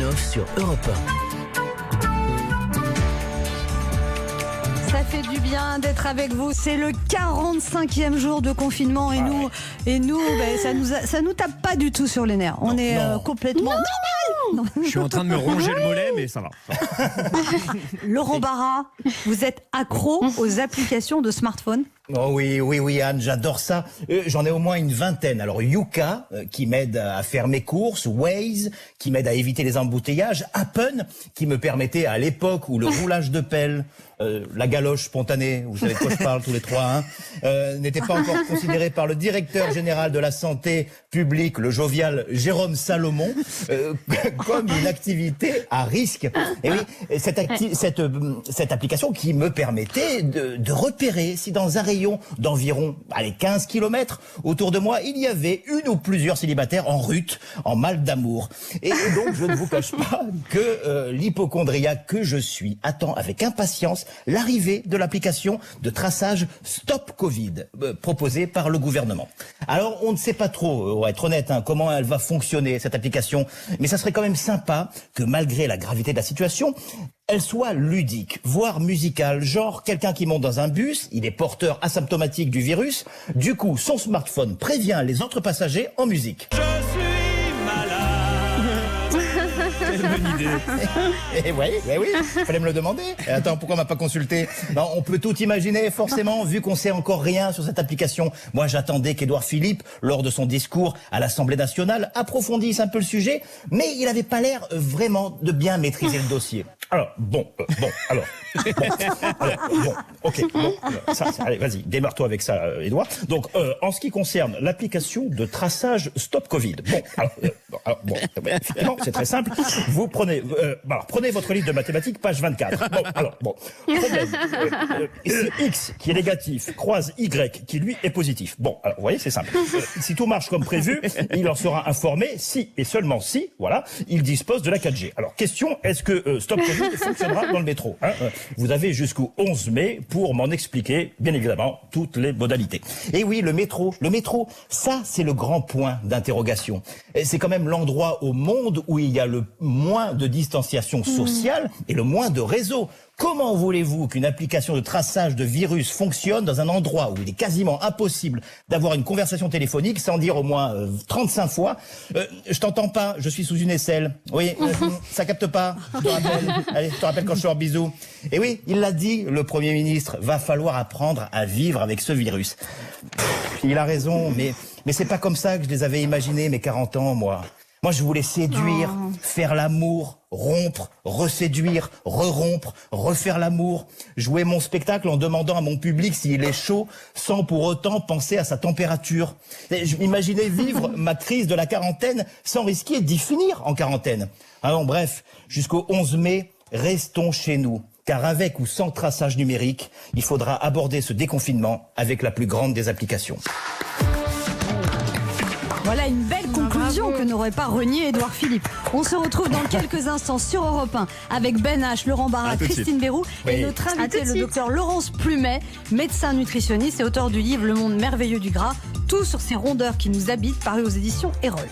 Christophe sur Europe 1. Ça fait du bien d'être avec vous. C'est le 45e jour de confinement et nous, ça nous tape pas du tout sur les nerfs. On est complètement. Non. Je suis en train de me ronger le mollet, mais ça va. Laurent Barra, vous êtes accro aux applications de smartphone? Oh oui, Anne, j'adore ça. J'en ai au moins une vingtaine. Alors, Yuka, qui m'aide à faire mes courses, Waze, qui m'aide à éviter les embouteillages, Appen, qui me permettait à l'époque où le roulage de pelle, la galoche spontanée, vous savez de quoi je parle tous les trois, n'était pas encore considéré par le directeur général de la santé publique, le jovial Jérôme Salomon, comme une activité à risque. Et oui, cette application qui me permettait de repérer si dans un rayon d'environ 15 km autour de moi, il y avait une ou plusieurs célibataires en rut, en mal d'amour. Et donc, je ne vous cache pas que l'hypocondriaque que je suis attend avec impatience l'arrivée de l'application de traçage Stop Covid proposée par le gouvernement. Alors, on ne sait pas trop, pour être honnête, comment elle va fonctionner, cette application, mais ça serait quand même sympa que malgré la gravité de la situation, elle soit ludique, voire musicale, genre quelqu'un qui monte dans un bus, il est porteur asymptomatique du virus, du coup son smartphone prévient les autres passagers en musique. Je suis malade. Quelle bonne idée. Eh oui, fallait me le demander. Et attends, pourquoi on m'a pas consulté? Non, on peut tout imaginer, forcément, vu qu'on sait encore rien sur cette application. Moi, j'attendais qu'Édouard Philippe, lors de son discours à l'Assemblée nationale, approfondisse un peu le sujet, mais il avait pas l'air vraiment de bien maîtriser le dossier. Alors, allez, vas-y, démarre-toi avec ça, Édouard. Donc, en ce qui concerne l'application de traçage Stop Covid. Effectivement, c'est très simple. Vous prenez, prenez votre livre de mathématiques, page 24. Problème. Si X, qui est négatif, croise Y, qui lui est positif. Vous voyez, c'est simple. Si tout marche comme prévu, il en sera informé si, et seulement si, il dispose de la 4G. Alors, question, est-ce que Stop Covid fonctionnera dans le métro? Vous avez jusqu'au 11 mai pour m'en expliquer, bien évidemment, toutes les modalités. Et oui, le métro, ça, c'est le grand point d'interrogation. C'est quand même l'endroit au monde où il y a le moins de distanciation sociale et le moins de réseau. Comment voulez-vous qu'une application de traçage de virus fonctionne dans un endroit où il est quasiment impossible d'avoir une conversation téléphonique sans dire au moins 35 fois je t'entends pas, je suis sous une aisselle. Oui, ça capte pas. Je te rappelle. Allez, je te rappelle quand je sors, bisous. Et oui, il l'a dit, le Premier ministre, va falloir apprendre à vivre avec ce virus. Il a raison, mais c'est pas comme ça que je les avais imaginés, mes 40 ans, moi. Moi, je voulais séduire, faire l'amour, rompre, reséduire, re-rompre, refaire l'amour, jouer mon spectacle en demandant à mon public s'il est chaud, sans pour autant penser à sa température. Je m'imaginais vivre ma crise de la quarantaine sans risquer d'y finir en quarantaine. Alors bref, jusqu'au 11 mai, restons chez nous. Car avec ou sans traçage numérique, il faudra aborder ce déconfinement avec la plus grande des applications. Voilà une belle conclusion que n'aurait pas renié Édouard Philippe. On se retrouve dans quelques instants sur Europe 1 avec Ben H, Laurent Barra, Christine Béroux et notre invité, le docteur Laurence Plumet, médecin nutritionniste et auteur du livre Le monde merveilleux du gras, tout sur ces rondeurs qui nous habitent, paru aux éditions Erol.